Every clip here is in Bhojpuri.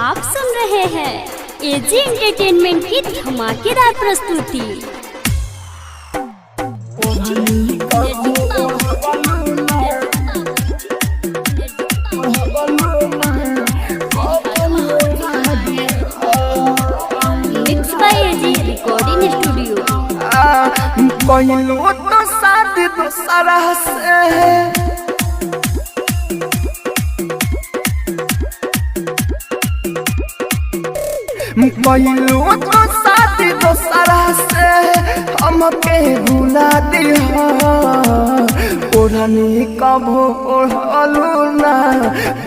आप सुन रहे हैं एजी एंटरटेनमेंट की धमाकेदार प्रस्तुति। Mix by AG recording studio. कहलो तो शादी दूसरा से कहलो तो शादी दूसरा से हमके भुला दिया। ओढ़नी कभो ओढ़लू ना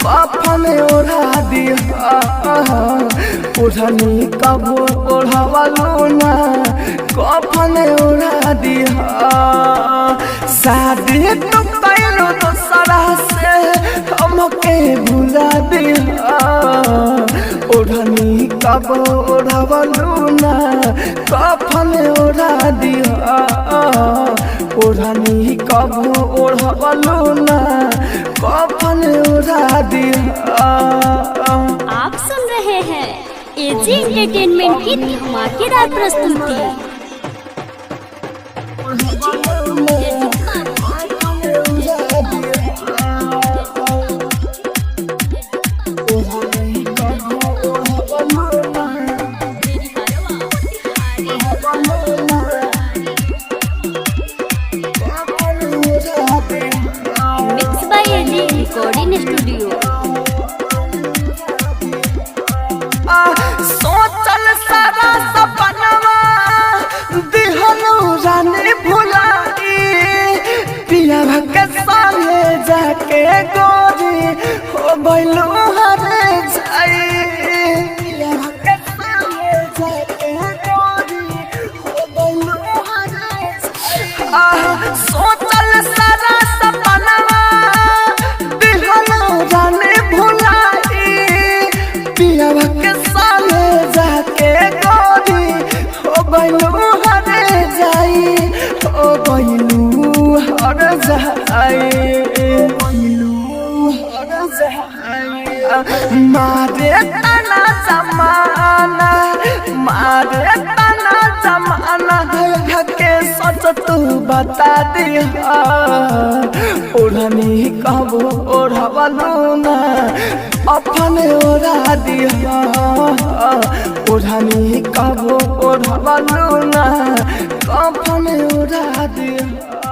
कफन ओढ़ा दिया। ओढ़नी कभो ओढ़लू ना कफन ओढ़ा दिया। शादी तो कहलो दूसरा से हमके भुला दिया। ओढ़नी कब ओढ़लू ना कफन ओढ़ा दिया। ओढ़नी कब ओढ़लू ना कफन ओढ़ा दिया। आप सुन रहे हैं एजी एंटरटेनमेंट की धमाकेदार प्रस्तुति। Mix by AG recording studio. सोचल सारा सपनवा दिहनु रानी भुलाई। पिया के संगे जाके गोरी हो गइलू हरे जाई। पिया के संगे जाके गोरी हो गइलू हरे जाई। सोचल सारा सपनवा दिहनु रानी भुलाई। पिया के संगे जाके गोरी हो गइलू हरे जाई। हो गइलू हरे जाई। मारे तना जमाना मारे तना जमाना के सच तू बता दिया। ओढ़नी कब ओढ़लू ना अपन ओढ़ा दिया। ओढ़नी कब ओढ़लू ना अपन ओढ़ा दिया।